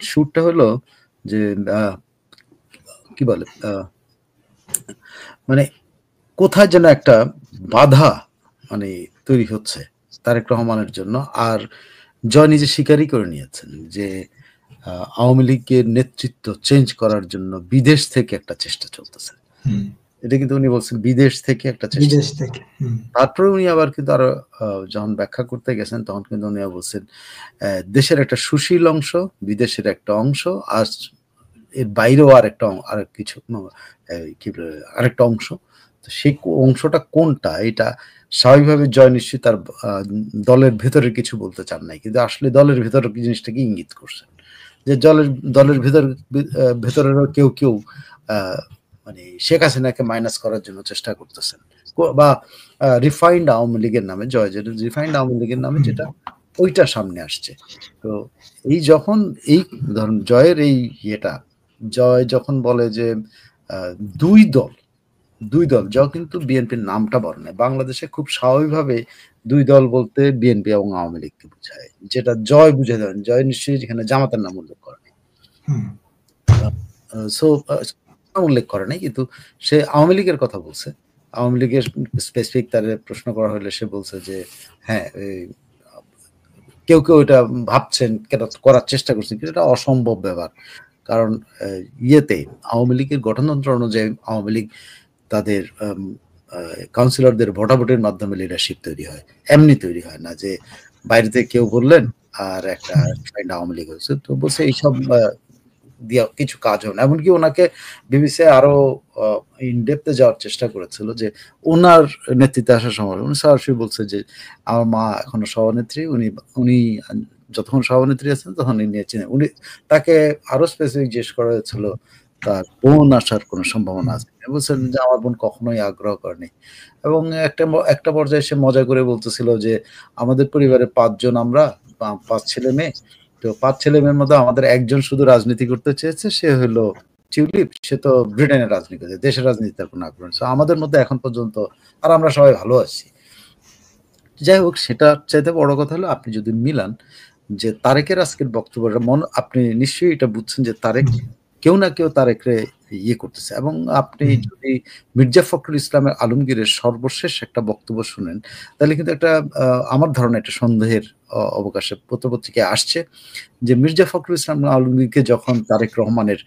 সুরটা হলো যে আ কি বলে? মানে কোথায় যেন একটা বাধা মানে তৈরি হচ্ছে তারেক রহমানের জন্য। আর জয় নিজে স্বীকারই করে নিয়েছেন যে আ আওয়ামী লীগের নেতৃত্ব চেঞ্জ করার জন্য বিদেশ থেকে একটা চেষ্টা চলতেছে। হুম। এটা কিন্তু উনি বলছেন বিদেশ থেকে একটা চেষ্টা। বিদেশ থেকে। হুম। তারপরে উনি আবার কিন্তু আরো যখন ব্যাখ্যা করতে গেছেন তখন কিন্তু উনি বলছেন দেশের একটা সুশীল অংশ, বিদেশের একটা অংশ আর এর বাইরেও আরেক কিছু কি বলে আরেকটা অংশ। তো সেই অংশটা কোনটা এটা স্বাভাবিকভাবে জয় নিশ্চয়ই তার দলের ভেতরে কিছু বলতে চান নাই। কিন্তু আসলে দলের ভেতরে জিনিসটাকে ইঙ্গিত করছেন। যে দলের ভেতরেরও কেউ আ মানে শেখ হাসিনাকে মাইনাস করার জন্য চেষ্টা করতেছেন। বা রিফাইন্ড আওয়ামী লীগের নামে যেটা রিফাইন্ড আওয়ামী লীগের নামে যেটা ওইটা সামনে আসছে। তো যখন এই ধরুন জয়ের জয় যখন বলে যে আ ২ দল, ২ দল কিন্তু বিএনপির নামটা বলে নাই। বাংলাদেশে খুব স্বাভাবিকভাবে ২ দল বলতে বিএনপি এবং আওয়ামী লীগকে বোঝায়। যেটা জয় বুঝে দেন। জয় নিশ্চয়ই এখানে জামাতের নাম উল্লেখ করে নাই। হুম। আ সো উল্লেখ করে নাই কিন্তু সে আওয়ামী লীগের কথা বলছে। আওয়ামী লীগের স্পেসিফিক তারে প্রশ্ন করা হলে সে বলছে যে হ্যাঁ, কেউ এটা ভাবছেন, করার চেষ্টা করছেন কিন্তু এটা অসম্ভব ব্যাপার। কারণ ইয়েতে আওয়ামী লীগের গঠনতন্ত্র অনুযায়ী আওয়ামী লীগ তাদের কাউন্সিলরদের ভোটাভুটির মাধ্যমে লিডারশিপ তৈরি হয়। এমনি তৈরি হয় না যে বাইরে থেকে কেউ বললেন আর একটা আওয়ামী লীগ হয়েছে। তো বলছে এইসব দিয়া কিছু কাজ হবে না। এমনকি উনাকে বিবিসি আরো আ ইন ডেপথ এ যাওয়ার চেষ্টা করেছিল যে উনার নেতৃত্বে আসার সময় উনি সরাসরি বলছে যে আমার মা এখনো সভানেত্রী। উনি যতক্ষণ সভানেত্রী আছেন তখন উনি তাকে আরো স্পেসিফিক জিজ্ঞেস করা হয়েছিল তার বোন আসার কোনো সম্ভাবনা আছে। বলছেন যে আমার বোন কখনোই আগ্রহ করেনি। এবং একটা পর্যায়ে সে মজা করে বলতেছিল যে আমাদের পরিবারে ৫ জন আমরা ৫ ছেলে মেয়ে। তো ৫ ছেলে-মেয়ের মধ্যে আমাদের একজন শুধু রাজনীতি করতে চেয়েছে, সে হলো টিউলিপ। সে তো ব্রিটেনের রাজনীতি করে। দেশের রাজনীতিতে তার কোনো আগ্রহ নেই। সো আমাদের মধ্যে এখন পর্যন্ত আর আমরা সবাই ভালো আছি। যাই হোক সেটার চাইতে বড় কথা হলো আপনি যদি মিলান যে তারেকের আজকের বক্তব্যটা আপনি নিশ্চয়ই এটা বুঝছেন যে তারেক কেউ না কেউ তারেকরে ইয়ে করতেছে এবং আপনি যদি মির্জা ফখরুল ইসলামের আলমগীরের সর্বশেষ একটা বক্তব্য শুনেন, তাহলে কিন্তু একটা আমার ধারণা একটা সন্দেহের অবকাশে পত্র-পত্রিকায় আসছে যে মির্জা ফখরুল ইসলাম আলমগীরকে যখন তারেক রহমানের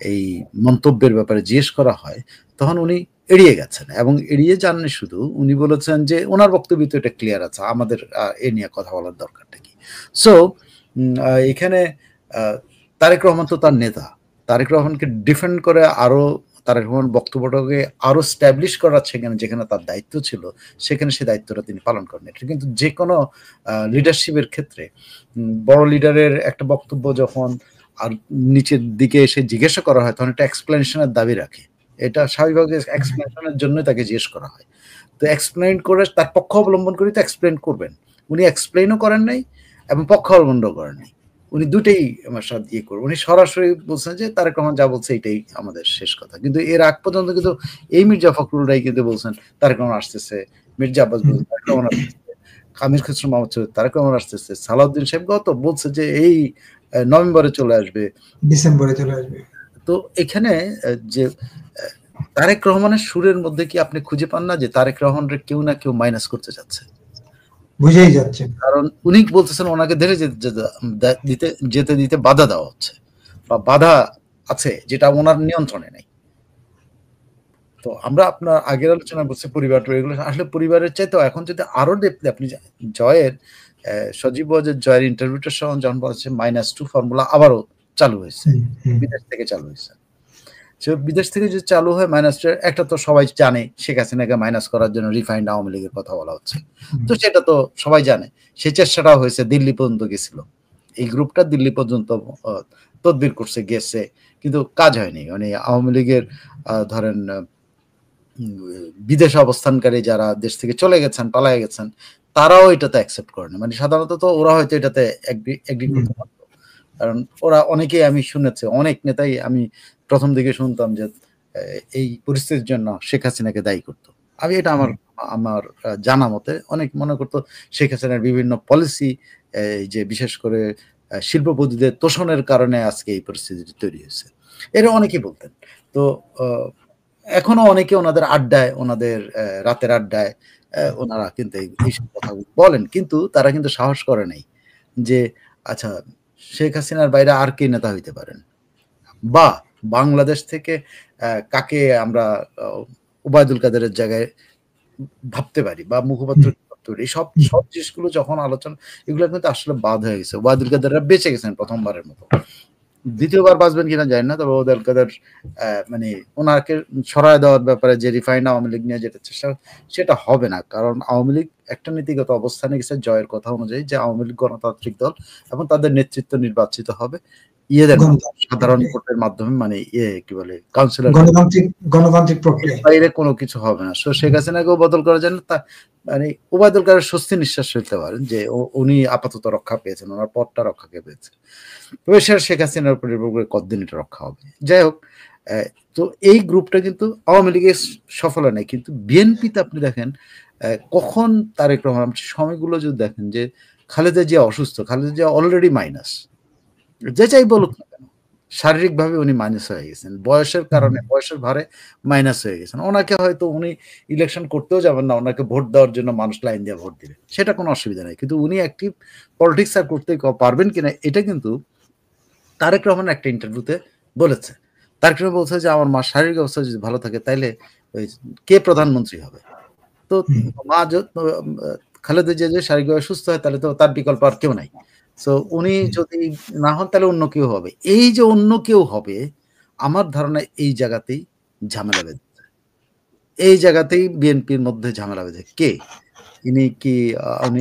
এই মন্তব্যের ব্যাপারে জিজ্ঞেস করা হয়, তখন উনি এড়িয়ে গেছেন এবং এড়িয়ে যাননি শুধু, উনি বলেছেন যে উনার বক্তব্য তো এটা ক্লিয়ার আছে। আমাদের এ নিয়ে কথা বলার দরকারটা কি? সো এখানে আ তারেক রহমান তো তার নেতা। তারেক রহমানকে ডিফেন্ড করে তারেক রহমান বক্তব্যটাকে আরো স্টাবলিশ করার যেখানে তার দায়িত্ব ছিল, সেখানে সেই দায়িত্বটা তিনি পালন করেন। এটা কিন্তু যেকোনো লিডারশিপের ক্ষেত্রে বড় লিডারের একটা বক্তব্য যখন আর নিচের দিকে এসে জিজ্ঞাসা করা হয়, তখন একটা এক্সপ্লেনেশন এর দাবি রাখে। এটা স্বাভাবিকভাবে এক্সপ্লেনেশন এর জন্যই তাকে জিজ্ঞেস করা হয়। তো এক্সপ্লেইন করে তার পক্ষ অবলম্বন করেই তো এক্সপ্লেইন করবেন। উনি এক্সপ্লেইনও করেন নাই এবং পক্ষ অবলম্বনও করেন নাই। উনি দুটেই আমার সাথে ইয়ে করবেন। উনি সরাসরি বলছেন যে তারেক রহমান যা বলছে এটাই আমাদের শেষ কথা। কিন্তু এর আগ পর্যন্ত কিন্তু এই মির্জা ফখরুলরাই কিন্তু বলছেন তারেক রহমান আসতেছে, মির্জা আব্বাস বলছেন তারেক রহমান আসতেছে, আমির খসরু মাহমুদ চৌধুরী তারেক রহমান আসতেছে, সালাউদ্দিন সাহেব বলছে যে এই নভেম্বরে চলে আসবে, ডিসেম্বরে চলে আসবে। তো এখানে যে তারেক রহমানের সুরের মধ্যে কি আপনি খুঁজে পান না যে তারেক রহমানরে কেউ না কেউ মাইনাস করতে যাচ্ছে? বুঝেই যাচ্ছে। কারণ উনি বলতেছেন ওনাকে ধরে যেতে দিতে বাধা দেওয়া হচ্ছে বা বাধা আছে যেটা ওনার নিয়ন্ত্রণে নেই। তো আমরা আপনার আগের আলোচনা বলছি পরিবার এগুলো আসলে পরিবারের চাইতেও এখন যদি আরো ডেপথলি আপনি জয়ের সজীব ওয়াজেদ জয়ের ইন্টারভিউটা যখন বলছে -2 ফর্মুলা আবারও চালু হয়েছে। বিদেশ থেকে চালু হয়েছে। বিদেশ থেকে যদি চালু হয় মাইনাসটা একটা তো সবাই জানে শেখ হাসিনাকে মাইনাস করার জন্য রিফাইন্ড আওয়ামী লীগের কথা বলা হচ্ছে। তো সেটা তো সবাই জানে। সেই চেষ্টাটাও হয়েছে, দিল্লি পর্যন্ত গেছিল। এই গ্রুপটা দিল্লি পর্যন্ত তদবির করছে, গেছে। কিন্তু কাজ হয়নি। মানে আওয়ামী লীগের ধরেন বিদেশে অবস্থানকারী যারা দেশ থেকে চলে গেছেন, পালায়ে গেছেন, তারাও এটাতে অ্যাকসেপ্ট করেনি। মানে সাধারণত তো ওরা হয়তো এটাতে এগ্রি করতে পারত। কারণ ওরা অনেকেই আমি শুনেছি, অনেক নেতাই আমি ১ম দিকে শুনতাম যে এই পরিস্থিতির জন্য শেখ হাসিনাকে দায়ী করত। এটা আমার জানা মতে অনেক মনে করত শেখ হাসিনার বিভিন্ন পলিসি এই যে বিশেষ করে শিল্পপতিদের তোষণের কারণে আজকে এই পরিস্থিতিটি তৈরি হয়েছে। এরা অনেকেই বলতেন। তো এখনো অনেকে ওনাদের আড্ডায়, ওনাদের রাতের আড্ডায় ওনারা কিন্তু এইসব কথাগুলো বলেন। কিন্তু তারা কিন্তু সাহস করে নাই যে আচ্ছা শেখ হাসিনার বাইরে আর কে নেতা হইতে পারেন? বা বাংলাদেশ থেকে কাকে আমরা ওবায়দুল কাদেরের জায়গায় ভাবতে পারি বা মুখপাত্র ভাবতে পারি। সব জিনিসগুলো যখন আলোচনা, এগুলো কিন্তু আসলে বাদ হয়ে গেছে। ওবায়দুল কাদেররা বেঁচে গেছেন প্রথমবারের মতো। দ্বিতীয়বার বাঁচবেন কিনা জানি না, তবে ওবায়দুল কাদের মানে ওনাকে সরায় দেওয়ার ব্যাপারে যে রিফাইন্ড আওয়ামী লীগ নিয়ে যেটা চেষ্টা, সেটা হবে না। কারণ আওয়ামী লীগ একটা নীতিগত অবস্থানে গেছে জয়ের কথা অনুযায়ী, যে আওয়ামী লীগ গণতান্ত্রিক দল এবং তাদের নেতৃত্ব নির্বাচিত হবে ইয়েদের সাধারণ ভোটের মাধ্যমে, মানে কি বলে কাউন্সিলর, গণতান্ত্রিক প্রক্রিয়া, বাইরে কোনো কিছু হবে না। শেখ হাসিনাকেও বদল করার জন্য মানে ওবায়দুল কাদের স্বস্তি নিঃশ্বাস ফেলতে পারেন যে উনি আপাতত রক্ষা পেয়েছেন, ওনার পদটা রক্ষাকে পেয়েছে। তবে শেখ হাসিনার উপর নির্ভর করে কতদিন এটা রক্ষা হবে। যাই হোক, তো এই গ্রুপটা কিন্তু আওয়ামী লীগের সফল হয় নাই, কিন্তু বিএনপিতে আপনি দেখেন কখন তারেক রহমান সময়গুলো যদি দেখেন, যে খালেদা জিয়া অসুস্থ, খালেদা জিয়া অলরেডি মাইনাস, যে যাই বলুক না কেন শারীরিকভাবে উনি মাইনাস হয়ে গেছেন, বয়সের কারণে, বয়সের ভারে মাইনাস হয়ে গেছেন। ওনাকে হয়তো উনি ইলেকশন করতেও যাবেন না, ওনাকে ভোট দেওয়ার জন্য মানুষ লাইন দিয়ে ভোট দিবে, সেটা কোনো অসুবিধা নেই। কিন্তু উনি অ্যাক্টিভ পলিটিক্স আর করতে পারবেন কিনা, এটা কিন্তু তারেক রহমান একটা ইন্টারভিউতে বলেছে। তারেক রহমান বলছে যে আমার মা শারীরিক অবস্থা যদি ভালো থাকে তাইলে কে প্রধানমন্ত্রী হবে। তো মা খালেদা জিয়া যে শারীরিকভাবে সুস্থ হয় তাহলে তো তার বিকল্প আর কেউ নাই। সো উনি যদি না হন তাহলে অন্য কেউ হবে। এই যে অন্য কেউ হবে, আমার ধারণা এই জায়গাতেই ঝামেলা বেঁধেছে। এই জায়গাতেই বিএনপির মধ্যে ঝামেলা বেঁধে কে ইনি কি উনি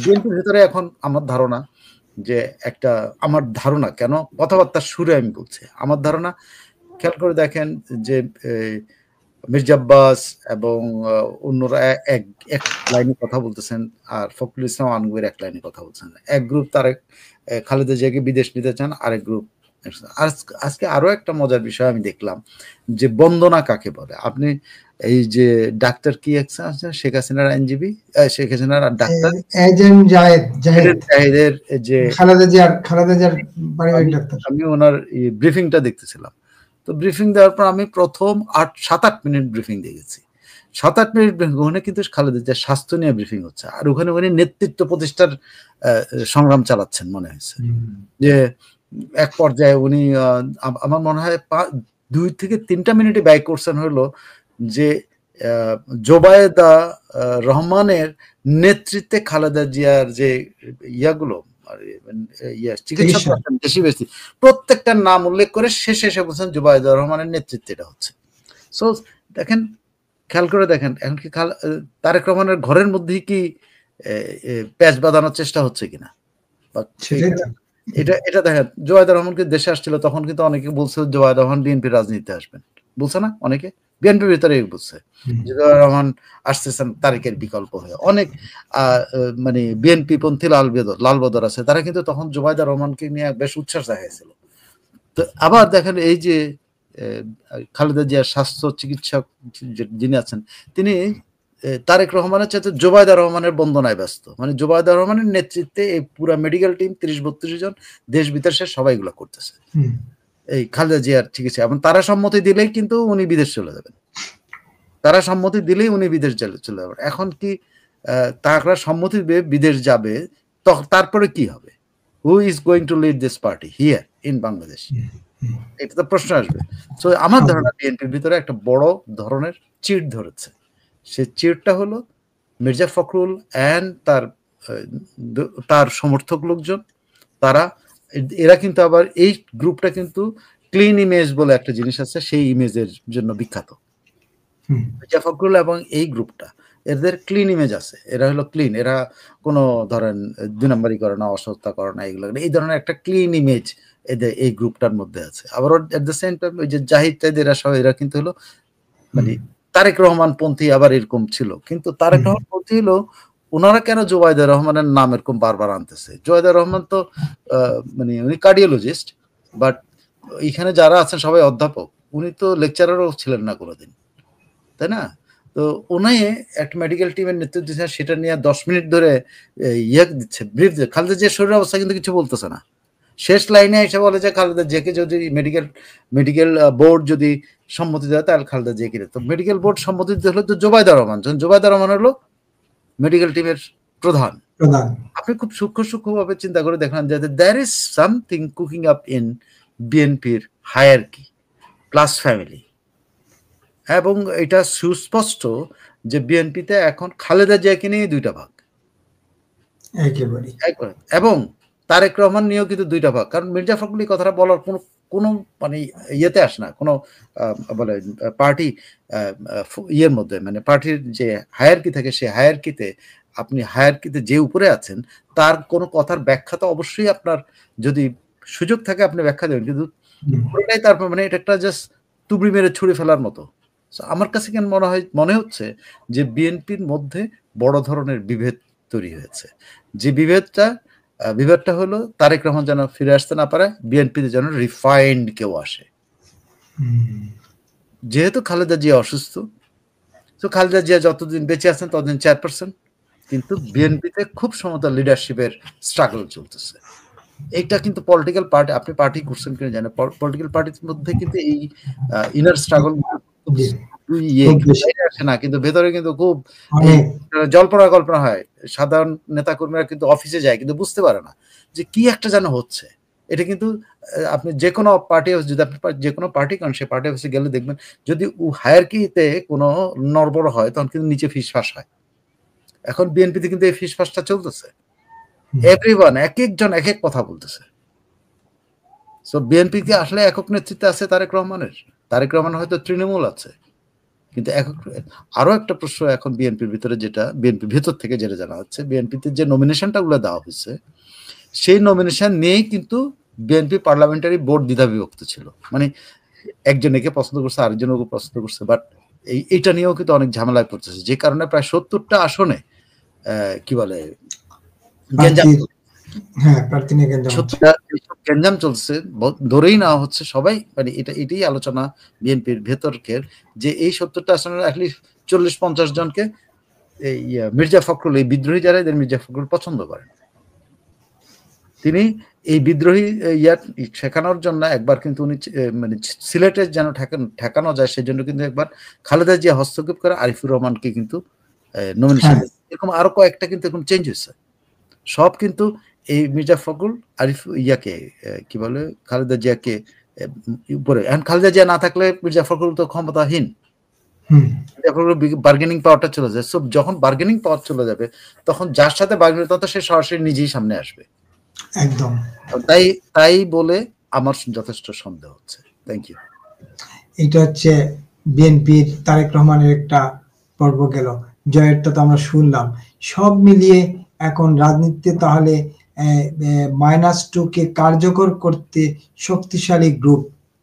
বিএনপির ভেতরে এখন আমার ধারণা যে একটা, আমার ধারণা কেন কথাবার্তার সুরে আমি বলছি, আমার ধারণা খেয়াল করে দেখেন যে মির্জা আব্বাস এবং অন্যরা এক লাইনে কথা বলতেছেন, আর ফখরুল ইসলাম আনগুয়ের এক লাইনে কথা বলছেন। এক গ্রুপ তারেক খালেদা জিয়াকে বিদেশ নিতে চান, আরেক গ্রুপ। আজকে আরো একটা মজার বিষয় আমি দেখলাম যে বন্দনা কাকে বলে। আপনি এই যে ডাক্তার কি আছে শেখ হাসিনার আইনজীবী, শেখ হাসিনার ডাক্তার এজেন্ট জাহেদের যে খালেদা জিয়ার পারিবারিক ডাক্তার, আমি ওনার ব্রিফিংটা দেখতেছিলাম। তো ব্রিফিং দেওয়ার পর আমি প্রথম 7-8 মিনিট ব্রিফিং দেখেছি। 7-8 মিনিট ওখানে কিন্তু খালেদা জিয়ার স্বাস্থ্য নিয়ে ব্রিফিং হচ্ছে, আর ওখানে উনি নেতৃত্ব প্রতিষ্ঠার সংগ্রাম চালাচ্ছেন মনে হয়েছে। যে এক পর্যায়ে উনি আমার মনে হয় 2 থেকে 3টা মিনিটে ব্যয় করছেন হলো যে জোবায়েদা রহমানের নেতৃত্বে খালেদা জিয়ার যে ইয়াগুলো চিকিৎসক বেশি বেশি প্রত্যেকটার নাম উল্লেখ করে শেষে এসে বলছেন জোবায়েদা রহমানের নেতৃত্বে এটা হচ্ছে। সো দেখেন, খেয়াল করে দেখেন, এখন কি তারেক রহমানের ঘরের মধ্যেই কি প্যাচ বাঁধানোর চেষ্টা হচ্ছে কিনা। এটা দেখেন, জোবায়েদা রহমানকে দেশে আসছিল তখন কিন্তু অনেকে বলছে জোবায়েদা রহমান বিএনপি রাজনীতিতে আসবেন, বলছে না অনেকে, বিএনপির ভিতরে বলছে জোবায়েদা রহমান আসতেছেন তারেকের বিকল্প হয়ে। অনেক মানে বিএনপি পন্থী লালবদর আছে, তারা কিন্তু তখন জোবায়েদা রহমানকে নিয়ে বেশ উচ্ছ্বাস দেখাইছিল। তো আবার দেখেন এই যে খালেদা জিয়ার স্বাস্থ্য চিকিৎসক যিনি আছেন, তিনি তারেক রহমানের চাইতে জোবায়েদা রহমানের বন্দনায় ব্যস্ত। মানে জোবায়েদা রহমানের নেতৃত্বে এই পুরা মেডিকেল টিম 30-32 জন দেশ বিদেশের সবাই এগুলো করতেছে এই খালেদা জিয়ার চিকিৎসা। এবং তারা সম্মতি দিলেই কিন্তু উনি বিদেশ চলে যাবেন, তারা সম্মতি দিলেই উনি বিদেশ চলে যাবেন। এখন কি তারা সম্মতি দিয়ে বিদেশ যাবে, তারপরে কি হবে? Who is going to lead this party here in Bangladesh? এটা তো প্রশ্ন আসবে। সো আমার ধারণা বিএনপির ভিতরে একটা বড় ধরনের চিড় ধরেছে। সে চিড়টা হলো মির্জা ফখরুল এন্ড তার সমর্থক লোকজন, তারা এরা কিন্তু আবার এই গ্রুপটা কিন্তু ক্লিন ইমেজ বলে একটা জিনিস আছে, সেই ইমেজের জন্য বিখ্যাত। মির্জা ফখরুল এবং এই গ্রুপটা এদের ক্লিন ইমেজ আছে, এরা হলো ক্লিন, এরা কোনো ধরেন 2 নম্বরই করে না, অসহত্যা করে না, এগুলো এই ধরনের একটা ক্লিন ইমেজ এদের এই গ্রুপটার মধ্যে আছে। আবার এট দ্য সেম টাইম ওই যে জাহিদ টাইদ এরা সব, এরা কিন্তু হলো মানে তারেক রহমান পন্থী আবার এরকম ছিল। কিন্তু তারেক রহমান পন্থী হলো ওনারা কেন জোবায়েদা রহমানের নাম এরকম বারবার আনতেছে? জোবায়েদা রহমান তো মানে উনি কার্ডিওলজিস্ট, বাট এখানে যারা আছেন সবাই অধ্যাপক, উনি তো লেকচারারও ছিলেন না কোনোদিন, তাই না? তো উনি একটা মেডিকেল টিমের নেতৃত্ব দিচ্ছেন, সেটা নিয়ে 10 মিনিট ধরে ইয়ে দিচ্ছে, ব্রিফ দিচ্ছে। খালেদা জিয়ার শরীরের অবস্থা কিন্তু কিছু বলতেছে না, শেষ লাইনে এসে বলে যে খালেদা জিয়াকে যদি মেডিকেল বোর্ড যদি সম্মতি দেয় তাহলে খালেদা জিয়াকে, তো মেডিকেল বোর্ড সম্মতি দিতে হলে তো জোবায়দা রহমান, জোবায়দা রহমান হলো মেডিকেল টিমের প্রধান। আপনি খুব সূক্ষ্মভাবে চিন্তা করে দেখলেন যে there is something cooking up in বিএনপির হায়ারকি প্লাস ফ্যামিলি, এবং এটা সুস্পষ্ট যে বিএনপিতে এখন খালেদা জিয়াকে নিয়ে দুইটা ভাগ, এবং তারেক রহমান নিয়েও কিন্তু দুইটা ভাগ। কারণ মির্জা ফখরুল কথাটা বলার কোনো মানে ইয়েতে আসে না, কোনো বলে পার্টি ইয়ের মধ্যে, মানে পার্টির যে হায়ারকি থাকে সেই হায়ারকিতে আপনি হায়ারকিতে যে উপরে আছেন তার কোনো কথার ব্যাখ্যা তো অবশ্যই আপনার যদি সুযোগ থাকে আপনি ব্যাখ্যা দেবেন, কিন্তু পুরোটাই তারপর মানে এটা একটা জাস্ট তুবড়ি মেরে ছুঁড়ে ফেলার মতো। আমার কাছে কেন মনে হচ্ছে যে বিএনপির মধ্যে বড় ধরনের বিভেদ তৈরি হয়েছে, যে বিভেদটা হলো তারেক রহমান যেন ফিরে আসতে না পারে, বিএনপিতে যেন রিফাইন্ড কেউ আসে। যেহেতু খালেদা জিয়া অসুস্থ, তো খালেদা জিয়া যতদিন বেঁচে আছেন ততদিন চেয়ারপারসন, কিন্তু বিএনপিতে খুব সমতা লিডারশিপের স্ট্রাগল চলতেছে। এইটা কিন্তু পলিটিক্যাল পার্টি, আপনি পার্টি করছেন কিনা জানেন, পলিটিক্যাল পার্টির মধ্যে কিন্তু এই ইনার স্ট্রাগল আসে না, কিন্তু ভেতরে কিন্তু খুব জল্পনা কল্পনা হয়। সাধারণ নেতা কর্মীরা কিন্তু অফিসে যায় কিন্তু বুঝতে পারে না যে কি একটা যেন হচ্ছে। এটা কিন্তু আপনি যে কোনো পার্টি অফিস, যদি আপনি যে কোনো পার্টি করেন সেই পার্টি অফিসে গেলে দেখবেন যদি হায়ারকিতে কোনো নড়বড় হয় তখন কিন্তু নিচে ফিসফাস হয়। এখন বিএনপিতে কিন্তু এই ফিসফাসটা চলতেছে, এভরিওয়ান এক একজন এক এক কথা বলতেছে। সো বিএনপি কে আসলে একক নেতৃত্বে আছে তারেক রহমানের, তারেক রহমান হয়তো তৃণমূল আছে, কিন্তু আরো একটা প্রশ্ন এখন বিএনপির ভিতরে, যেটা বিএনপির ভেতর থেকে যেটা জানা হচ্ছে, বিএনপিতে যে নমিনেশনটা গুলো দেওয়া হয়েছে সেই নমিনেশন নিয়েই কিন্তু বিএনপি পার্লামেন্টারি বোর্ড দ্বিধা বিভক্ত ছিল, মানে একজন একে পছন্দ করছে আরেকজনকে পছন্দ করছে, বাট এইটা নিয়েও কিন্তু অনেক ঝামেলায় পড়তেছে, যে কারণে প্রায় 70টা আসনে কি বলে গেঞ্জাম চলছে, ধরেই নেওয়া হচ্ছে সবাই, মানে এটাই আলোচনা বিএনপির ভেতরকের, যে এই 70টা আসনের অ্যাটলিস্ট 40-50 জনকে এই মির্জা ফখরুল, এই বিদ্রোহী যারা এদের মির্জা ফখরুল পছন্দ করেন। তিনি এই বিদ্রোহী শেখানোর জন্য একবার কিন্তু উনি মানে সিলেটে যেন ঠেকানো যায় সেজন্য কিন্তু একবার খালেদা জিয়া হস্তক্ষেপ করে আরিফুর রহমানকে কিন্তু নমিনেশন, এরকম আরো কয়েকটা কিন্তু এখন চেঞ্জ হয়েছে। সব কিন্তু এই মির্জা ফখরুল ইয়াকে কি বলে খালেদা জিয়াকে উপরে, এখন খালেদা জিয়া না থাকলে মির্জা ফখরুল তো ক্ষমতাহীন, বার্গেনিং পাওয়ারটা চলে যায়। সো যখন বার্গেনিং পাওয়ার চলে যাবে তখন যার সাথে বার্গেনিং, তখন সে সরাসরি নিজেই সামনে আসবে। একদম তাই বলে আমার যথেষ্ট সন্দেহ হচ্ছে। Thank you. এটা হচ্ছে বিএনপির তারেক রহমানের একটা পর্ব গেল, জয়েরটা তো আমরা শুনলাম। সব মিলিয়ে এখন রাজনীতিতে তাহলে -2 কে কার্যকর করতে শক্তিশালী গ্রুপ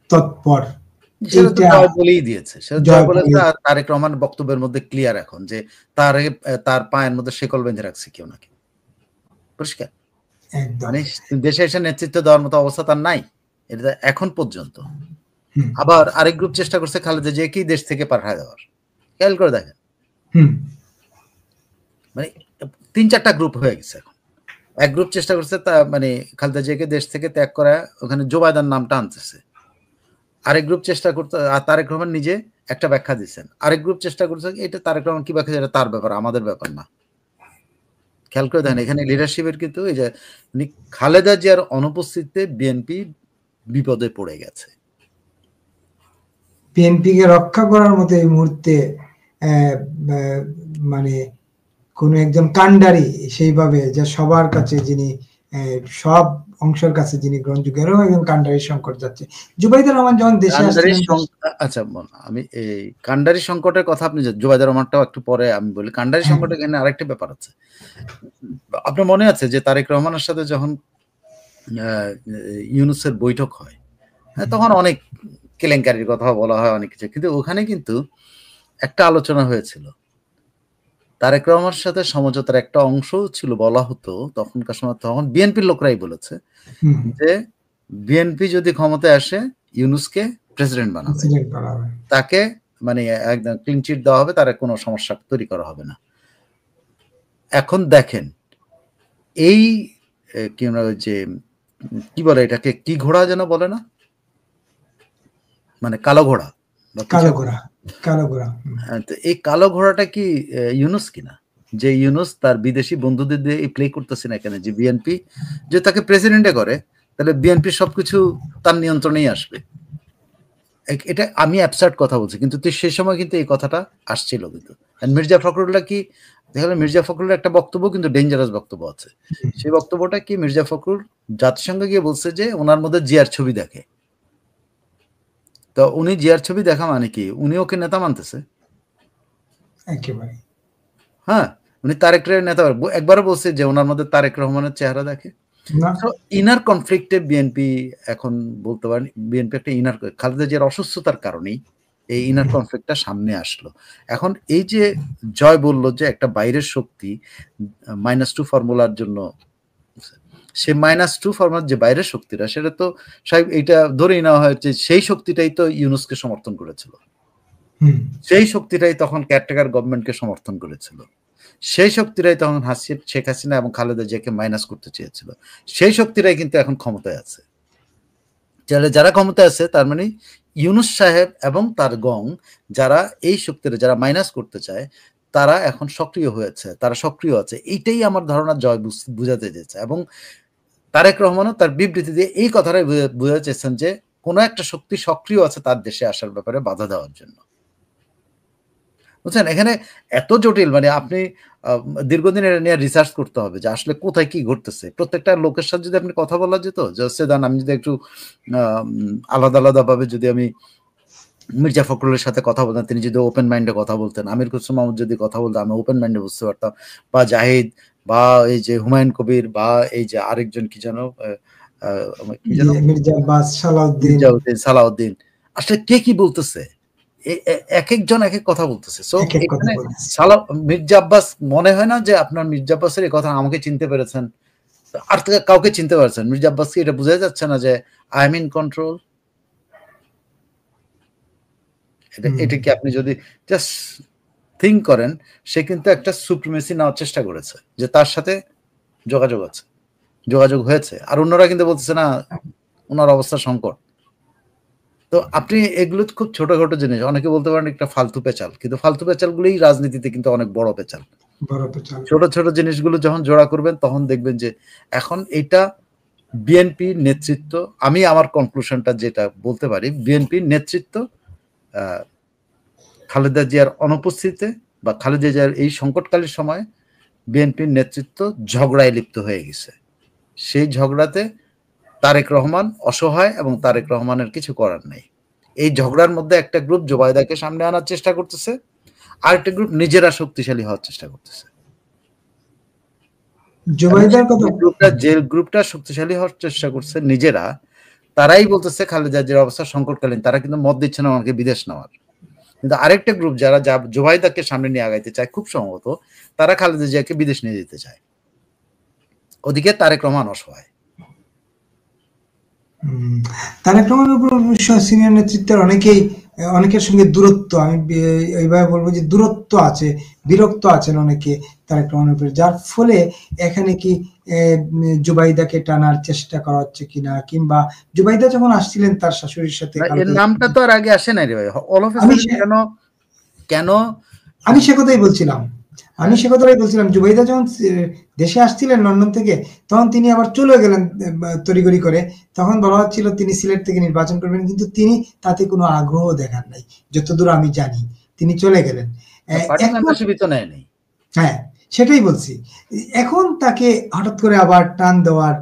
তৎপর, বলেই দিয়েছে। তারেক রহমান বক্তব্যের মধ্যে ক্লিয়ার এখন যে তার পায়ের মধ্যে শেকল বেঁধে রাখছে কেউ নাকি, পরিষ্কার। মানে দেশে এসে নেতৃত্ব দেওয়ার মতো অবস্থা তার নাই এটা এখন পর্যন্ত। আবার আরেক গ্রুপ চেষ্টা করছে খালেদা জিয়াকেই দেশ থেকে পাঠায় দেওয়ার, খেয়াল করে দেখেন। মানে 3-4টা গ্রুপ হয়ে গেছে এখন। এক গ্রুপ চেষ্টা করছে মানে খালেদা জিয়াকে দেশ থেকে ত্যাগ করা, ওখানে জোবায়দার নামটা আনতেছে। আরেক গ্রুপ চেষ্টা করতে, তারেক রহমান নিজে একটা ব্যাখ্যা দিচ্ছেন। আরেক গ্রুপ চেষ্টা করছে এটা তারেক রহমান কি ব্যাখ্যা, এটা তার ব্যাপার, আমাদের ব্যাপার না। খেয়াল করে দেখেন এখানে লিডারশিপের কিন্তু এই যে খালেদা জিয়ার অনুপস্থিতিতে বিএনপি বিপদে পড়ে গেছে। বিএনপিকে রক্ষা করার মতো এই মুহূর্তে মানে কোন একজন কান্ডারি সেইভাবে যে সবার কাছে যিনি সব অংশের কাছে যিনি গ্রহণযোগ্য, এরকম একজন কান্ডারি সংকট যাচ্ছে। জুবাইদুর রহমান যখন দেশে আসছেন, আচ্ছা আমি এই কান্ডারি সংকটের কথা আপনি জুবাইদুর রহমানটাও একটু পরে আমি বলি। কান্ডারি সংকটে এখানে আরেকটা ব্যাপার আছে। আপনার মনে আছে যে তারেক রহমানের সাথে যখন ইউনূসের বৈঠক হয়, তখন অনেক কেলেঙ্কারির কথা বলা হয়, অনেক কিছু, কিন্তু ওখানে কিন্তু একটা আলোচনা হয়েছিল। তারেক রহমানের সাথে সমঝোতার একটা অংশ ছিল, বলা হতো তখনকার সময়, তখন বিএনপির লোকরাই বলেছে যে বিএনপি যদি ক্ষমতায় আসে ইউনূসকে প্রেসিডেন্ট বানাবে, তাকে মানে একদম ক্লিন চিট দেওয়া হবে, তার কোনো সমস্যা তৈরি করা হবে না। এখন দেখেন এই যে কি বলে এটাকে, কি ঘোড়া যেন বলে না, মানে কালো ঘোড়া বা কিছু কালো একটা। ঘোড়া, কালো ঘোড়া। তো এই কালো ঘোড়াটা কি ইউনূস কিনা? যে ইউনূস তার বিদেশি বন্ধুদের দিয়ে প্লে করতেছে না এখানে, যে বিএনপি যে তাকে প্রেসিডেন্টে করে, তাহলে বিএনপি সবকিছু তার নিয়ন্ত্রণেই আসবে। এটা আমি অ্যাবসার্ড কথা বলছি, কিন্তু সেই সময় কিন্তু এই কথাটা আসছিল কিন্তু। মির্জা ফখরুল্লাহ কি দেখলেন, মির্জা ফখরুলের একটা বক্তব্য কিন্তু ডেঞ্জারাস বক্তব্য আছে। সেই বক্তব্যটা কি, মির্জা ফখরুল জাতিসংঘে গিয়ে বলছে যে ওনার মধ্যে জিয়ার ছবি দেখে। তো উনি জিয়ার ছবি দেখা মানে কি, উনি ওকে নেতা মানতেছে? একেবারে হ্যাঁ, উনি তারেক রহমানের নেতা, একবারও বলছে যে ওনার মধ্যে তারেক রহমানের চেহারা দেখে। না। তো ইনার কনফ্লিক্টে বিএনপি এখন বলতে পারেন, বিএনপি একটা ইনার, খালেদা জিয়ার অসুস্থতার কারণেই এই ইনার কনফ্লিক্টটা সামনে আসলো। এখন এই যে জয় বলল যে একটা বাইরের শক্তি -2 ফর্মুলার জন্য, সে -2 ফর্মুলার যে বাইরের শক্তিটা, সেটা তো সাহেব এইটা ধরেই নেওয়া হয় যে সেই শক্তিটাই তো ইউনূসকে সমর্থন করেছিল, সেই শক্তিটাই তখন কেয়ারটেকার গভর্নমেন্টকে সমর্থন করেছিল, সেই শক্তিরাই তখন শেখ হাসিনা এবং খালেদা জিয়াকে মাইনাস করতে চেয়েছিল, সেই শক্তিরাই কিন্তু এখন ক্ষমতায় আছে। যারা ক্ষমতায় আছে তার মানে ইউনূস সাহেব এবং তার গং, যারা এই শক্তিরা যারা মাইনাস করতে চায়, তারা এখন সক্রিয় হয়েছে, তারা সক্রিয় আছে। এইটাই আমার ধারণা জয় বুঝাতে চেয়েছে, এবং তারেক রহমানও তার বিবৃতি দিয়ে এই কথাটাই বুঝাতে চেয়েছেন যে কোনো একটা শক্তি সক্রিয় আছে তার দেশে আসার ব্যাপারে বাধা দেওয়ার জন্য। বুঝছেন, এখানে এত জটিল, মানে আপনি দীর্ঘদিন এটা নিয়ে রিসার্চ করতে হবে যে আসলে কোথায় কি ঘটতেছে। প্রত্যেকটা লোকের সাথে যদি আপনি কথা বলা যেত, যে সেদান আমি যদি একটু আলাদা আলাদা ভাবে যদি আমি মির্জা ফখরুলের সাথে কথা বলতেন, তিনি যদি ওপেন মাইন্ডে কথা বলতেন, আমির খসরু মাহমুদ যদি কথা বলতেন, আমি ওপেন মাইন্ডে বুঝতে পারতাম, বা জাহিদ, বা এই যে হুমায়ুন কবির, বা এই যে আরেকজন কি যেন কি যেন মির্জা আব্বাস, সালাউদ্দিন, মির্জাউদ্দিন, সালাউদ্দিন, আসলে কে কি বলতেছে, এক একজন এক এক কথা বলতেছে। সো এক এক কথা এখানে বলেছে। মির্জা আব্বাস, মনে হয় না যে আপনার মির্জা আব্বাসের এই কথা আমাকে চিনতে পেরেছেন, আর কাউকে চিনতে পারছেন? মির্জা আব্বাস কি এটা বোঝা যাচ্ছে না যে আই এম ইন কন্ট্রোল? এটা কি আপনি যদি জাস্ট থিঙ্ক করেন, সে কিন্তু একটা সুপ্রিমেসি নেওয়ার চেষ্টা করেছে, যে তার সাথে যোগাযোগ আছে, যোগাযোগ হয়েছে, আর অন্যরা কিন্তু বলতেছে না ওনার অবস্থা সংকট। তো আপনি এগুলো খুব ছোটখাটো জিনিস, অনেকে বলতে পারেন একটা ফালতু পেঁচাল, কিন্তু ফালতু পেঁচালগুলোই রাজনীতিতে কিন্তু অনেক বড় পেঁচাল। ছোট ছোট জিনিসগুলো যখন জোড়া করবেন তখন দেখবেন যে এখন এটা বিএনপির নেতৃত্ব, আমি আমার কনক্লুশনটা যেটা বলতে পারি, বিএনপির নেতৃত্ব খালেদা জিয়ার অনুপস্থিতিতে বা খালেদা জিয়ার এই সংকটকালীন সময়ে বিএনপির নেতৃত্ব ঝগড়ায় লিপ্ত হয়ে গেছে। সেই ঝগড়াতে তারেক রহমান অসহায় এবং তারেক রহমানের কিছু করার নেই। এই ঝগড়ার মধ্যে একটা গ্রুপ জোবায়দাকে সামনে আনার চেষ্টা করতেছে, আরেকটা গ্রুপ নিজেরা শক্তিশালী হওয়ার চেষ্টা করতেছে। যে গ্রুপটা শক্তিশালী হওয়ার চেষ্টা করছে নিজেরা, তারাই বলতেছে খালেদা জিয়ার অবস্থা সংকটকালীন, তারা কিন্তু মত দিচ্ছে না আমাকে বিদেশ নেওয়ার। কিন্তু আরেকটা গ্রুপ যারা জোবাইদাকে সামনে নিয়ে আগাইতে চায় খুব সম্ভবত, তারা খালেদা জিয়াকে বিদেশ নিয়ে যেতে চায়। ওদিকে তারেক রহমান অসহায়। তারেক রহমানের উপর সিনিয়র নেতৃত্বের অনেকের সঙ্গে দূরত্ব, আমি এইভাবে বলবো যে দূরত্ব আছে, বিরক্ত আছেন অনেকে তারেক রহমানের উপরে, যার ফলে এখানে কি জুবাইদাকে টানার চেষ্টা করা হচ্ছে কিনা, কিংবা জুবাইদা যখন আসছিলেন তার শাশুড়ির সাথে, এর নামটা তো আর আগে আসে নাই রে ভাই, অল অফ কেন আমি সে কথাই বলছিলাম। জুবাইদা যখন দেশে আসছিলেন লন্ডন থেকে, তখন তিনি আবার চলে গেলেন তড়িঘড়ি করে। তখন বলা হচ্ছিল তিনি সিলেট থেকে নির্বাচন করবেন, কিন্তু তিনি তাতে কোনো আগ্রহ দেখান নাই, যতদূর আমি জানি। তিনি চলে গেলেন। হ্যাঁ, সেটাই বলছি। এখন তাকে হঠাৎ করে আবার টান দেওয়ার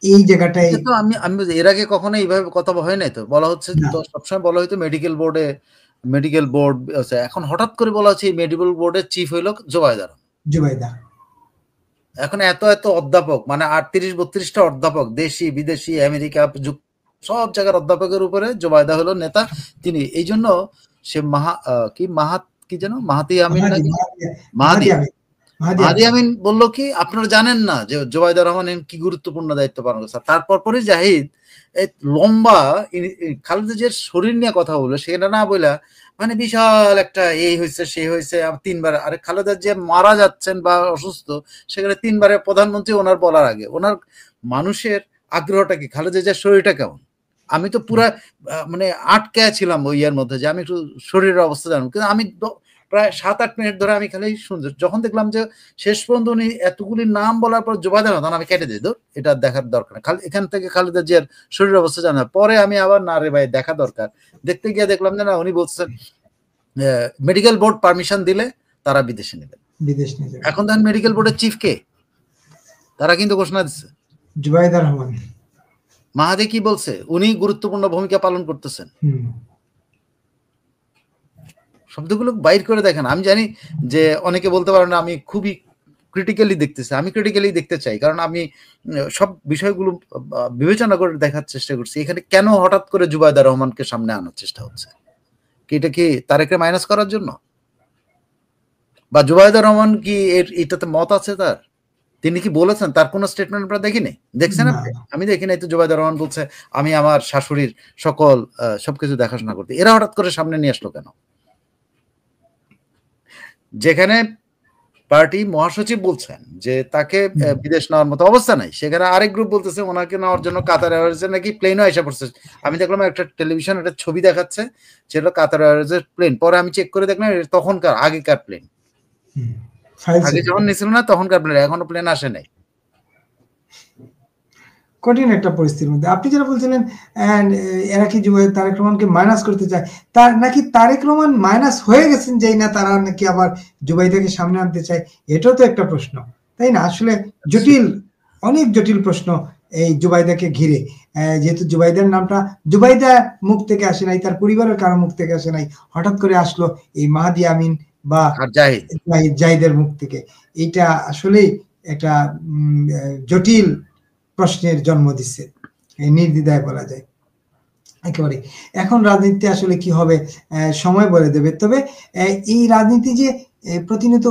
এই জায়গাটাই তো আমি এর আগে কখনো এইভাবে কথা হয় নাই তো, বলা হচ্ছে তো সবসময় বলা হয়তো মেডিকেল বোর্ড আছে, এখন হঠাৎ করে বলা হচ্ছে মেডিকেল বোর্ডের চিফ হইল জুবাইদা। এখন এত অধ্যাপক, মানে 38-32টা অধ্যাপক, দেশি বিদেশি আমেরিকা সব জায়গার অধ্যাপকের উপরে জুবাইদা হলো নেতা। তিনি এই জন্য সে মাহাতি আমিন বললো কি, আপনারা জানেন না যে জুবাইদা রহমান কি গুরুত্বপূর্ণ দায়িত্ব পালন করছে। তারপর পরে জাহিদ লম্বা খালেদা জিয়ার শরীর নিয়ে কথা বললো, সেটা না বলে মানে বিশাল একটা এই হয়েছে সেই হয়েছে, 3বার, আরে খালেদা জিয়া মারা যাচ্ছেন বা অসুস্থ, সেখানে 3বারের প্রধানমন্ত্রী ওনার বলার আগে ওনার মানুষের আগ্রহটা কি, খালেদা জিয়ার শরীরটা কেমন। আমি তো পুরা মানে আটকে ছিলাম ওই ইয়ার মধ্যে যে আমি একটু শরীরের অবস্থা জানবো, কিন্তু আমি প্রায় 7-8 মিনিট ধরে আমি খালি শুনছি। যখন দেখলাম যে শেষ পর্যন্ত উনি এতগুলি নাম বলার পর জুবাইদা রহমান, আমি কেটে দিই, এটা দেখার দরকার না, এখান থেকে খালেদা জিয়ার শরীরের অবস্থা জানা। পরে আমি আবার না রে ভাই দেখা দরকার, দেখতে গিয়ে দেখলাম যে না, উনি বলছেন মেডিকেল বোর্ড পারমিশন দিলে তারা বিদেশে নেবেন। এখন দেখেন মেডিকেল বোর্ডের চিফ কে, তারা কিন্তু ঘোষণা দিচ্ছে জুবাইদা রহমান। মাহাদি কি বলছে, উনি গুরুত্বপূর্ণ ভূমিকা পালন করতেছেন। শব্দগুলো বাইর করে দেখেন। আমি জানি যে অনেকে বলতে পারেন না, আমি খুবই ক্রিটিক্যালি দেখতেছি, আমি ক্রিটিক্যালি দেখতে চাই, কারণ আমি সব বিষয়গুলো বিবেচনা করে দেখার চেষ্টা করছি। এখানে কেন হঠাৎ করে জুবাইদা রহমানকে সামনে আনার চেষ্টা হচ্ছে? এটা কি তারেককে মাইনাস করার জন্য? বা জুবাইদা রহমান কি এটাতে মত আছে তার? তিনি কি বলেছেন? তার কোনো স্টেটমেন্ট আপনারা দেখিনি, দেখছেন আপনি? আমি দেখি নাই তো। জুবাইদা রহমান বলছে আমি আমার শাশুড়ির সকল সবকিছু দেখাশোনা করতে। এরা হঠাৎ করে সামনে নিয়ে আসলো কেন? যেখানে পার্টি মহাসচিব বলছেন যে তাকে বিদেশ নেওয়ার মতো অবস্থা নাই, সেখানে আরেক গ্রুপ বলতেছে ওনাকে নেওয়ার জন্য কাতার এয়ারওয়েজের নাকি প্লেনও এসে পড়ছে। আমি দেখলাম একটা টেলিভিশন একটা ছবি দেখাচ্ছে, সেটা কাতার এয়ারওয়েজের প্লেন। পরে আমি চেক করে দেখলাম তখনকার আগেকার প্লেন, আগে যখন নিছিল না তখনকার প্লেন, এখনো প্লেন আসে নাই। কঠিন একটা পরিস্থিতির মধ্যে। আপনি যেটা বলছিলেন এরা কি তারেক রহমানকে মাইনাস করতে চায়, তার নাকি তারেক রহমান মাইনাস হয়ে গেছেন যেই না তারা নাকি আবার জুবাইদাকে সামনে আনতে চায়, এটাও তো একটা প্রশ্ন, তাই না? আসলে জটিল, অনেক জটিল প্রশ্ন এই জুবাইদাকে ঘিরে। যেহেতু জুবাইদার নামটা জুবাইদা মুখ থেকে আসে নাই, তার পরিবারের কারো মুখ থেকে আসে নাই, হঠাৎ করে আসলো এই মাহাদি আমিন বা জাহিদের মুখ থেকে। এইটা আসলেই একটা জটিল প্রশ্নের জন্ম দিচ্ছে, নির্দ্বিধায় বলা যায় একেবারে। এখন রাজনীতি আসলে কি হবে সময় বলে দেবে। তবে এই রাজনীতি যে প্রতিনিয়ত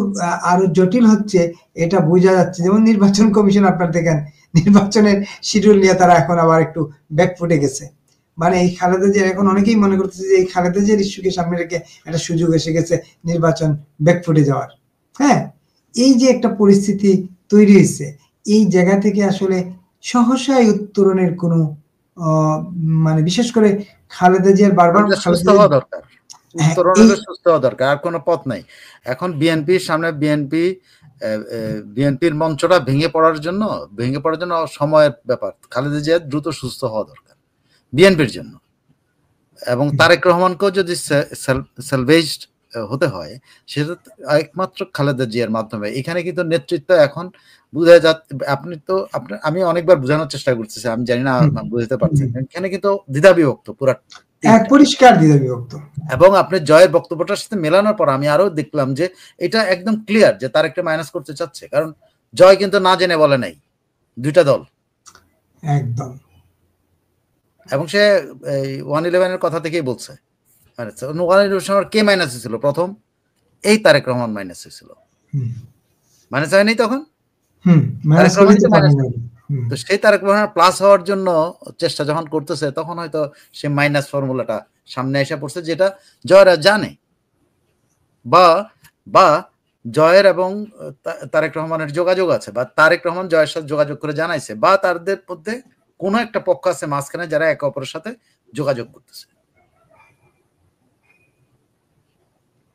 আরো জটিল হচ্ছে এটা বোঝা যাচ্ছে। যেমন নির্বাচন কমিশন, আপনার দেখেন নির্বাচনের শিডিউল নিয়ে তারা এখন আবার একটু ব্যাকফুটে গেছে। মানে এই খালেদা জিয়ার, এখন অনেকেই মনে করতেছে যে এই খালেদা জিয়ার ইস্যুকে সামনে রেখে একটা সুযোগ এসে গেছে নির্বাচন ব্যাকফুটে যাওয়ার। হ্যাঁ, এই যে একটা পরিস্থিতি তৈরি হয়েছে, এই জায়গা থেকে আসলে সহসায় উত্তরণের কোনো মানে বিশেষ করে খালেদা জিয়ার বারবার সুস্থ হওয়া দরকার, উত্তরণের সুস্থ হওয়া দরকার, আর কোনো পথ নাই। এখন বিএনপির সামনে বিএনপির মঞ্চটা ভেঙে পড়ার জন্য সময়ের ব্যাপার। খালেদা জিয়া দ্রুত সুস্থ হওয়া দরকার বিএনপির জন্য, এবং তারেক রহমানকেও যদি সেলভেজড হতে হয় সেটা একমাত্র খালেদা জিয়ার মাধ্যমে। এখানে কিন্তু নেতৃত্ব এখন বুঝা যাচ্ছে। আমি অনেকবার বোঝানোর চেষ্টা করতেছি, আমি জানি না বুঝতে পারছেন। এখানে কিন্তু দ্বিধা বিভক্ত, পুরা পরিষ্কার দ্বিধা বিভক্ত। এবং আপনি জয়ের বক্তব্যটার সাথে মেলানোর পর আমি আরো দেখলাম যে এটা একদম ক্লিয়ার যে তারেককে মাইনাস করতে চাচ্ছে, কারণ জয় কিন্তু না জেনে বলে নাই, দুইটা দল একদম। এবং সে 111 এর কথা থেকেই বলছে। 111 কে মাইনাস হয়েছিল প্রথম? এই তারেক রহমান মাইনাস হয়েছিল, মাইনাস হয়নি তখন। তো সেই তারেক রহমান প্লাস হওয়ার জন্য চেষ্টা যখন করতেছে, তখন হয়তো সে মাইনাস ফর্মুলাটা সামনে এসে পড়ছে, যেটা জয়রা জানে, বা জয়ের এবং তারেক রহমানের যোগাযোগ আছে, বা তারেক রহমান জয়ের সাথে যোগাযোগ করে জানাইছে, বা তাদের মধ্যে কোনো একটা পক্ষ আছে মাঝখানে যারা একে অপরের সাথে যোগাযোগ করতেছে,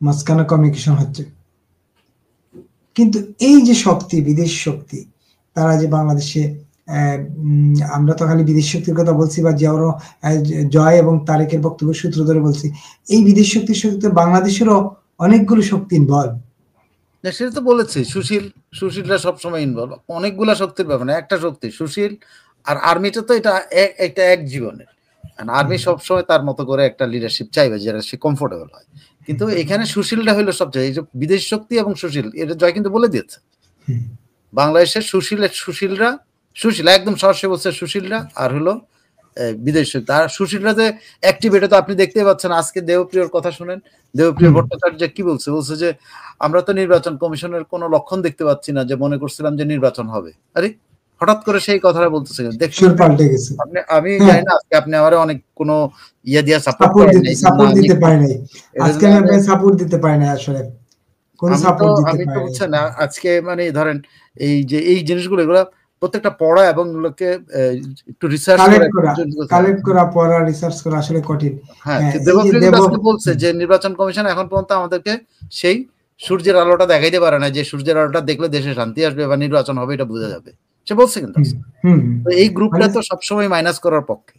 মাঝখানে কমিউনিকেশন হচ্ছে। কিন্তু এই যে শক্তি, বিদেশ শক্তি, তারা যে বাংলাদেশে, আমরা তো খালি বিদেশ শক্তির কথা বলছি বা জয় এবং তারেকের বক্তব্য সূত্র ধরে বলছি, এই বিদেশ শক্তির সাথে বাংলাদেশেরও অনেকগুলো শক্তি ইনভলভ। সেটা তো বলেছি, সুশীলরা সবসময় ইনভলভ, অনেকগুলা শক্তির ব্যাপার না, একটা শক্তি সুশীল। আর আর্মিটা তো এটা এক জীবনের, আর্মি সবসময় তার মতো করে একটা লিডারশিপ চাইবে যেটা সে কমফোর্টেবল হয়। কিন্তু এখানে সুশীলটা হইলো সবচেয়ে, এই যে বিদেশ শক্তি এবং সুশীল, এটা জয় কিন্তু বলে দিয়েছে। বাংলাদেশের সুশীল একদম সরাসরি বলছে, সুশীলরা আর হলো বিদেশ শক্তি। আর সুশীলরা যে অ্যাক্টিভ, এটা তো আপনি দেখতেই পাচ্ছেন। আজকে দেবপ্রিয়র কথা শুনেন, দেবপ্রিয় ভট্টাচার্য কি বলছে যে আমরা তো নির্বাচন কমিশনের কোনো লক্ষণ দেখতে পাচ্ছি না, যে মনে করছিলাম যে নির্বাচন হবে। আরে হঠাৎ করে সেই কথাটা বলতেছে, দেখুন আমি জানি না আজকে আপনি আমার অনেক কোনো ইয়ে দিয়া সাপোর্ট দিতে পারেন নাই, আজকে আমি সাপোর্ট দিতে পারি না, আসলে কোন সাপোর্ট দিতে পারি না। বুঝছেন না, আজকে মানে ধরেন এই যে এই জিনিসগুলো, এগুলো প্রত্যেকটা পড়া এবং লোকে একটু রিসার্চ কালেক্ট করা পড়া রিসার্চ করা আসলে কঠিন। হ্যাঁ, দেবপ্রিয় আজকে বলছে যে নির্বাচন কমিশন এখন পর্যন্ত আমাদেরকে সেই সূর্যের আলোটা দেখাইতে পারে না যে সূর্যের আলোটা দেখলে দেশে শান্তি আসবে বা নির্বাচন হবে এটা বোঝা যাবে, সে বলছে কিন্তু। তো এই গ্রুপটা তো সবসময় মাইনাস করার পক্ষে,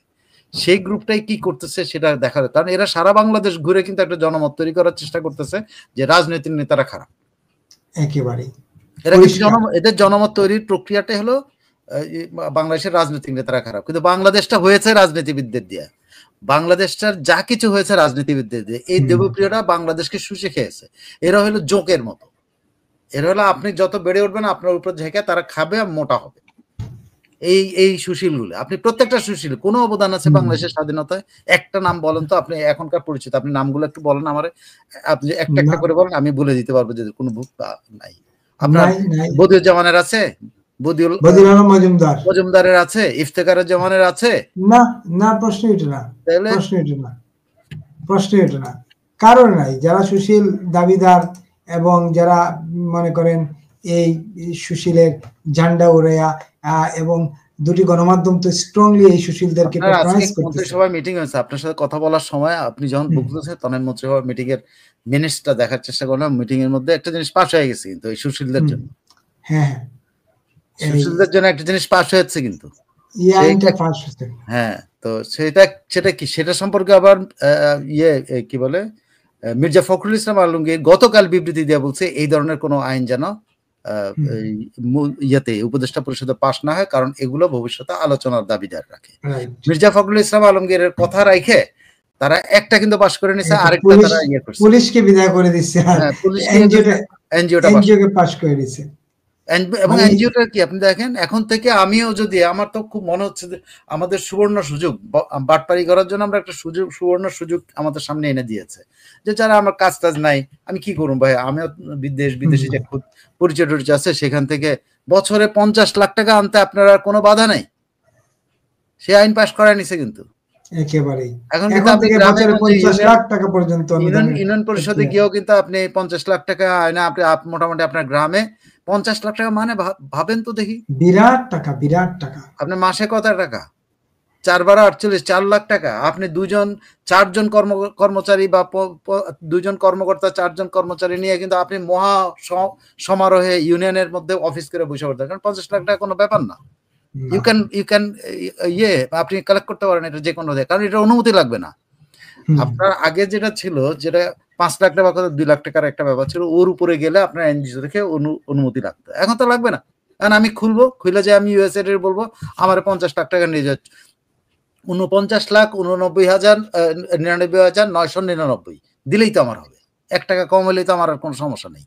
সেই গ্রুপটাই কি করতেছে সেটা দেখা, কারণ এরা সারা বাংলাদেশ ঘুরে কিন্তু একটা জনমত তৈরি করার চেষ্টা করতেছে যে রাজনৈতিক নেতারা খারাপ। একেবারে এরা এদের জনমত তৈরির প্রক্রিয়াটাই হলো বাংলাদেশের রাজনৈতিক নেতারা খারাপ, কিন্তু বাংলাদেশটা হয়েছে রাজনীতিবিদদের দিয়ে, বাংলাদেশটার যা কিছু হয়েছে রাজনীতিবিদদের দিয়ে। এই দেবপ্রিয়রা বাংলাদেশকে শুষে খেয়েছে। এরা হলো জোকের মতো, এরা হলো আপনি যত বেড়ে উঠবেন আপনার উপর ঝেঁকে তারা খাবে আর মোটা হবে। এই সুশীল গুলো, আপনি প্রত্যেকটা সুশীল কোনো অবদান আছে বাংলাদেশের স্বাধীনতায়? একটা নাম বলেন তো, আপনি এখনকার পরিচিত, আপনি নামগুলো একটু বলেন আমারে, আপনি একটা একটা করে বলেন, আমি বলে দিতে পারবো যে কোনো বুক নাই। আপনার বদিউজ্জামানের আছে, মজুমদারের আছে, ইফতেখারের জামানের আছে না? না, প্রশ্ন এটা না, প্রশ্ন এটা না, কারণ নাই। যারা সুশীল দাবিদার এবং যারা মনে করেন এই সুশীলের ঝান্ডা উড়াইয়া এবং দুটি গণমাধ্যম তো স্ট্রংলি এই সুশীলদেরকে প্যাট্রনাইজ করতেছে। মন্ত্রিসভায় মিটিং হয়েছে, আপনার সাথে কথা বলার সময় আপনি যখন বলতেছেন তখন মন্ত্রিসভা মিটিং এর মিনিটসটা দেখার চেষ্টা করলাম। মিটিং এর মধ্যে একটা জিনিস পাস হয়ে গেছে কিন্তু এই সুশীলদের জন্য, হ্যাঁ সুশীলদের জন্য একটা জিনিস পাস হয়েছে কিন্তু, হ্যাঁ। তো সেটা কি, সেটা সম্পর্কে আবার কি বলে মির্জা ফখরুল ইসলাম আলমগীর গতকাল বিবৃতি দিয়ে বলছে এই ধরনের কোনো আইন যেন উপদেষ্টা পরিষদে পাস না হয়, কারণ এগুলো ভবিষ্যতে আলোচনার দাবিদার রাখে। মির্জা ফখরুল ইসলাম আলমগীরের কথা রাখে তারা একটা কিন্তু পাস করে নিছে, আরেকটা তারা ইয়ে করছে, পুলিশকে বিদায় করে দিচ্ছে, এনজিওটা পাস করে দিচ্ছে। এবং এনজিওটা কি আপনি দেখেন, এখন থেকে আমিও যদি, আমার তো খুব মনে হচ্ছে যে আমাদের সুবর্ণ সুযোগ বাটপারি করার জন্য আমরা একটা সুবর্ণ সুযোগ আমাদের সামনে এনে দিয়েছে, যে যারা আমার কাজ টাজ নাই, আমি কি করবো ভাই, আমিও বিদেশি যে পরিচয় টরিচয় আছে সেখান থেকে বছরে 50 লাখ টাকা আনতে আপনার আর কোনো বাধা নাই, সে আইন পাস করা নিছে কিন্তু একেবারেই। এখন কিন্তু আপনি বছরে 50 লাখ টাকা পর্যন্ত ইউনিয়ন পরিষদে গিয়েও কিন্তু আপনি 50 লাখ টাকা আয়না, আপনি মোটামুটি আপনার গ্রামে 50 লাখ টাকা মানে ভাবেন তো দেখি, বিরাট টাকা, বিরাট টাকা। আপনি মাসে কত টাকা? 4 বার 48, 4 লাখ টাকা। আপনি 4জন কর্মচারী বা 2জন কর্মকর্তা, 4জন কর্মচারী নিয়ে কিন্তু আপনি মহা সমারোহে ইউনিয়নের মধ্যে অফিস করে বসে পড়তে, কারণ 50 লাখ টাকা কোনো ব্যাপার না। ইউ ক্যান আপনি কালেক্ট করতে পারেন এটা যে কোনো, কারণ এটা অনুমতি লাগবে না। আপনার আগে যেটা ছিল, যেটা 5 লাখ টাকা বা 2 লাখ টাকার একটা ব্যাপার ছিল, ওর উপরে গেলে আপনার এনজিও থেকে অনুমতি লাগতো, এখন তো লাগবে না। কারণ আমি খুলে যে আমি ইউএসএ বলবো আমার 50 লাখ টাকা নিয়ে যাচ্ছে, 49,99,999 দিলেই তো আমার হবে, 1 টাকা কম হলেই তো আমার আর কোনো সমস্যা নেই।